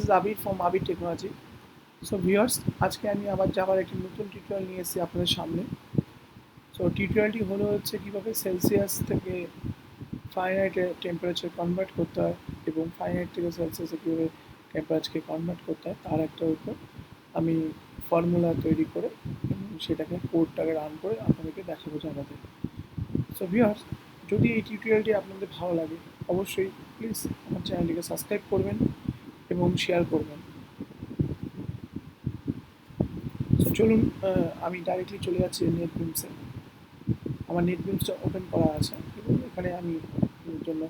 is Abir from Abir Technology. So viewers, আজকে আমি আবার জাভার একটি নতুন টিউটোরিয়াল নিয়ে এসেছি আপনাদের সামনে। সো টিউটোরিয়ালটি হলো হচ্ছে কীভাবে সেলসিয়াস থেকে ফারেনহাইটে টেম্পারেচার কনভার্ট করতে হয় এবং ফারেনহাইট থেকে সেলসিয়াসে কীভাবে টেম্পারেচারকে কনভার্ট করতে হয় তার একটা উপর আমি ফর্মুলা তৈরি করে এবং সেটাকে কোডটাকে রান করে আপনাদেরকে দেখাবো জাভাতে। সো ভিউয়ার্স, যদি এই টিউটোরিয়ালটি আপনাদের ভালো লাগে অবশ্যই প্লিজ আমার চ্যানেলটিকে সাবস্ক্রাইব করবেন এবং শেয়ার করবেন। সো চলুন আমি ডাইরেক্টলি চলে যাচ্ছি নেটবিমসে। আমার নেটবিমসটা ওপেন করা আছে এবং এখানে আমি জন্য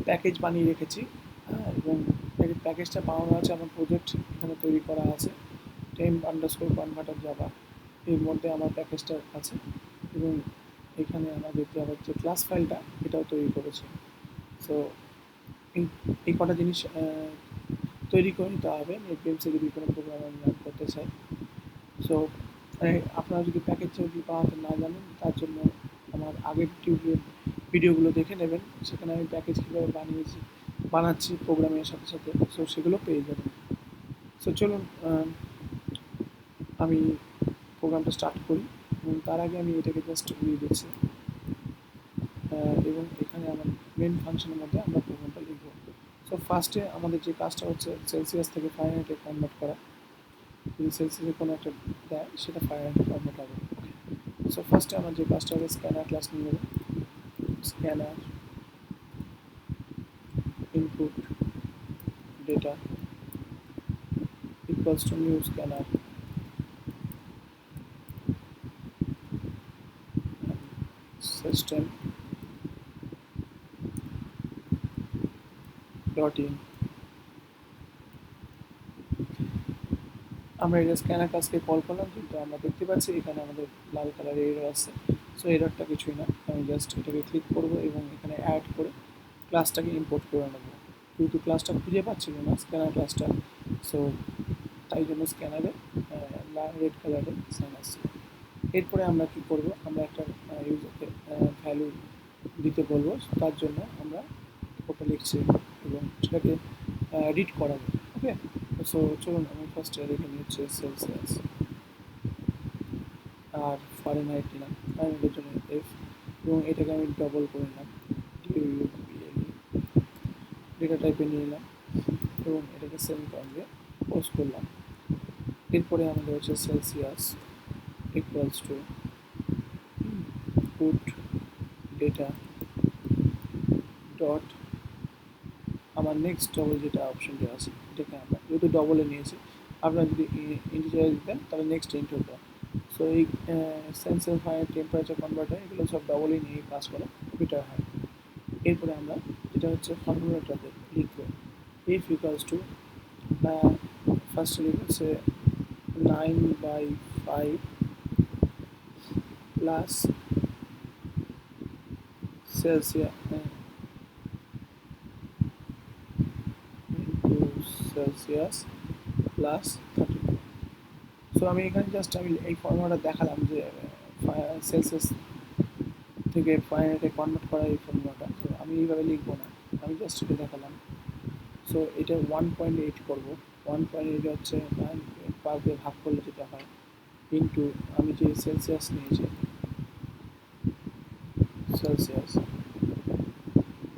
প্যাকেজ বানিয়ে রেখেছি এবং এই প্যাকেজটা বানানো আছে আমার প্রজেক্ট এখানে তৈরি করা আছে temp_converter জাভা এর মধ্যে আমার প্যাকেজটা আছে এবং এখানে আমাদের জাভার যে ক্লাস ফাইলটা এটাও তৈরি করেছে। সো এই কটা জিনিস তৈরি করে নিতে হবে নেটবিমসে যদি কোনো প্রোগ্রাম আমি রান করতে চাই। সো আপনারা যদি প্যাকেজ যদি বানাতে না জানেন তার জন্য আমার আগের ভিডিওগুলো দেখে নেবেন, সেখানে আমি প্যাকেজ কীভাবে বানাচ্ছি প্রোগ্রামের সাথে সাথে, সো সেগুলো পেয়ে যাবেন। সো চলুন আমি প্রোগ্রামটা স্টার্ট করি এবং তার আগে আমি এটাকে জাস্ট দিয়ে দিচ্ছি এবং এখানে আমার মেন ফাংশনের মধ্যে আমরা প্রোগ্রামটা লিখব। সো ফার্স্টে আমাদের যে কাজটা হচ্ছে সেলসিয়াস থেকে ফারেনহাইটে কনভার্ট করা। যদি সেলসিয়াসে কোনো একটা দেয় সেটা ফারেনহাইটে কনভার্ট হবে। সো ফার্স্টে আমার যে কাজটা হবে স্ক্যানার ক্লাস নিয়ে নেব। Scanner input data equals to new scanner system dot in. আমরা এটা স্ক্যানার ক্লাসকে কল করলাম, কিন্তু আমরা দেখতে পাচ্ছি এখানে আমাদের লাল কালারের এরর আছে। সো এররটা কিছুই না, আমি জাস্ট এটাকে ক্লিক করব এবং এখানে অ্যাড করে ক্লাসটাকে ইম্পোর্ট করে নেব। কিন্তু ক্লাসটা খুঁজে পাচ্ছিল না স্ক্যানার ক্লাসটা, সো তাই জন্য স্ক্যানারে রেড কালারের সাইন আসছে। এরপরে আমরা কি করব, আমরা একটা ইউজারকে ভ্যালু দিতে বলবো, তার জন্য আমরা ওটা লিখছি এবং সেটাকে রিড করাবো। ওকে, সো চলুন আমি ফার্স্ট এখানে হচ্ছে সেলসিয়াস আর ফারেনহাইট নিলাম, ফারেনহাইটের জন্য এফ এবং এটাকে আমি ডবল করে নিলাম ডেটা টাইপে নিয়ে নিলাম এবং এটাকে সেমিকলন দিয়ে পোস্ট করলাম। এরপরে আমাদের হচ্ছে Celsius equals to put data dot আমার নেক্সট ডবল যেটা অপশনটা আছে এটাকে আমরা যেহেতু ডবলে নিয়েছি, আপনারা যদি ইন্টিজারে দিতেন তাহলে নেক্সট ইন্ট হতো। সো এই সেন্সর হয় টেম্পারেচার কনভার্টার এগুলো সব ডবলই নিয়ে কাজ করে, বেটার হয়। এরপরে আমরা যেটা হচ্ছে ফর্মুলাটাতে লিখব ইফ ইকুয়ালস টু ফার্স্ট লিখছে 9/5 plus Celsius Celsius plus 32। So আমি এখানে জাস্ট আমি এই ফর্মুলাটা দেখালাম যে সেলসিয়াস থেকে ফারেনহাইটে কনভার্ট করা এই ফর্মুলাটা। তো আমি এইভাবে লিখবো না, আমি জাস্ট এটা দেখালাম। সো এটা 1.8 করবো। 1.8 হচ্ছে 5 দিয়ে ভাগ করলে যেটা হয় ইন্টু আমি যে সেলসিয়াস নিয়েছি সেলসিয়াস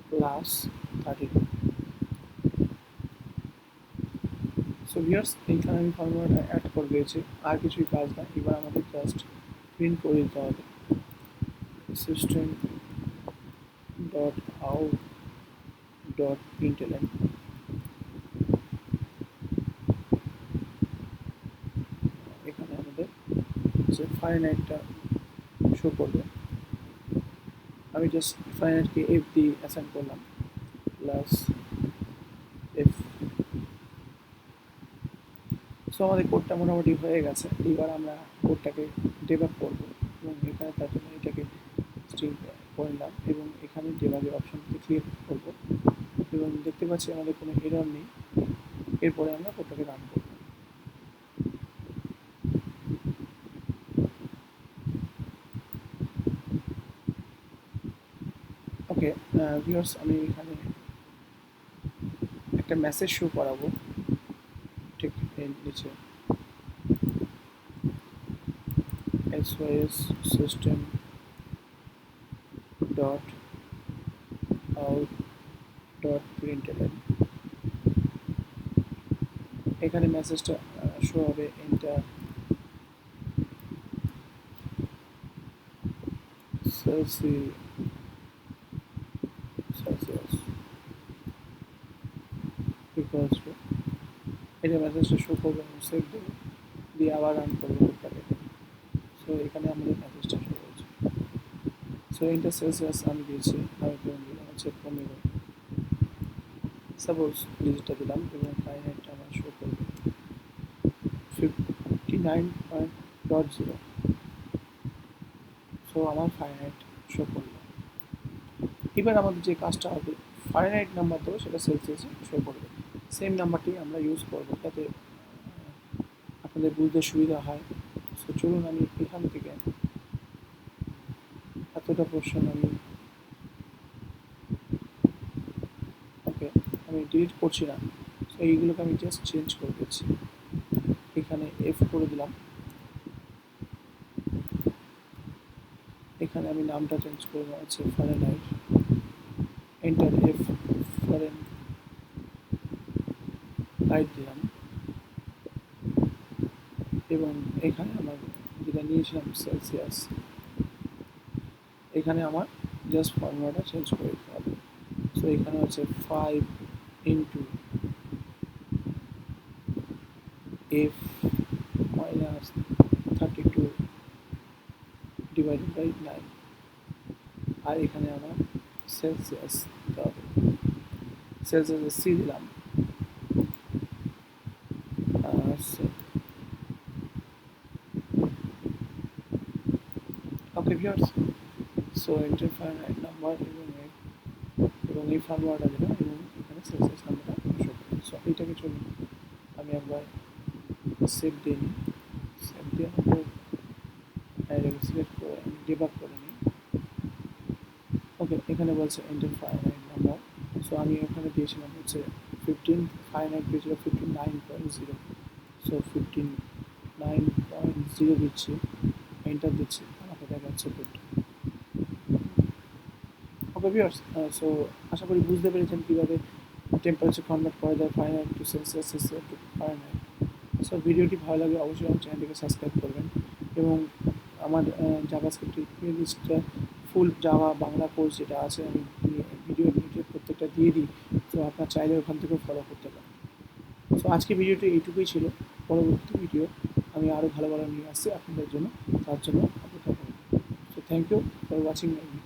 প্লাস 32। সো ভিউয়ার্স, এইখানে আমি ফর্মুলাটা অ্যাড করে দিয়েছি, আর কিছুই কাজ না। এবার আমাদের জাস্ট প্রিন্ট করে দিতে হবে সিস্টেম ডট আউট ডট প্রিন্টএলএন। এখানে আমাদের যে ফারেনহাইটটা শো করবে, আমি জাস্ট ফারেনহাইটকে এফ দিয়ে অ্যাসাইন করলাম প্লাস এফ। সো আমাদের কোডটা মোটামুটি হয়ে গেছে। এবার আমরা কোডটাকে ডেবাগ করব এবং এখানে তার জন্য এটাকে স্ট্রিং করে নিলাম এবং এখানে ডেবাগের অপশনটিতে ক্লিক করব এবং দেখতে পাচ্ছি আমাদের কোনো এরর নেই। এরপরে আমরা কোডটাকে রান করব। ওকে ভিউয়ার্স, আমি এখানে একটা একটা মেসেজ শো করাবো ঠিক এর নিচে sys system dot out dot println এখানে মেসেজটা শো হবে এন্টার celsius equals to এটা মেসেজটা শো করবে এবং সেভ দেবো দিয়ে আবার রান করবো কোডটাকে সো এখানে আমাদের মেসেজটা শো হয়েছে সো ইন্টার সেলসিয়াস আমি দিয়েছি আমি দিলাম হচ্ছে 15 সাপোজ ডিজিটটা দিলাম এবং ফাইনাইটটা আমার শো করবে 59.0 সো আমার ফাইনাইট শো করলো এবার আমাদের যে কাজটা হবে ফাইনাইট নাম্বার দেবো সেটা সেলসিয়াসে শো করবে সেম নাম্বারটি আমরা ইউজ করবো যাতে আপনাদের বুঝতে সুবিধা হয় সো চলুন আমি এখান থেকে এতটা পোর্শন আমি ওকে আমি ডিলিট করছি না সো এইগুলোকে আমি জাস্ট চেঞ্জ করে দিচ্ছি এখানে এফ করে দিলাম এখানে আমি নামটা চেঞ্জ করবো হচ্ছে ফারেনহাইট এন্টার এফ ফারেনহাইট দিলাম এবং এখানে আমার যেটা নিয়েছিলাম সেলসিয়াস এখানে আমার জাস্ট ফর্মুলাটা চেঞ্জ করে দিতে হবে সো এখানে হচ্ছে 5 into F minus 32 divided by 9 আর এখানে আমার সেলসিয়াস দিতে হবে সেলসিয়াসে সি দিলাম okay viewers so enter Fahrenheit number এবং এই ফর্মুলাটা দিলাম এবং এখানে সেলসিয়াস নাম্বারটা শো করবে সো এইটাকে চলুন আমি একবার সেভ দিয়ে নিই সেভ দিয়ে এটাকে সিলেক্ট করে আমি ডিবাগ করে নিই ওকে এখানে বলছে এন্টার ফাইনাইট নাম্বার সো আমি ওখানে দিয়েছিলাম হচ্ছে 15 ফাইনাইট দিয়েছিল 59.0 সো 59.0 দিচ্ছি এন্টার দিচ্ছি আমাকে দেখাচ্ছে গুড ওকে ভিউয়ার্স সো আশা করি বুঝতে পেরেছেন কীভাবে টেম্পারেচার কনভার্ট করা যায় Fahrenheit to Celsius to Fahrenheit so ভিডিওটি ভালো লাগে অবশ্যই আমার চ্যানেলটিকে সাবস্ক্রাইব করবেন এবং আমার জাভাস্ক্রিপ্টের প্লেলিস্টটা ফুল জাভা বাংলা কোর্স যেটা আছে আমি ভিডিও প্রত্যেকটা দিয়ে দিই তো আপনার চাইলে ওখান থেকেও ফলো করতে পারেন সো আজকে ভিডিওটি এইটুকুই ছিল পরবর্তী ভিডিও আমি আরও ভালো ভালো নিয়ে আসছি আপনাদের জন্য তার জন্য অপেক্ষা করব so thank you for watching my video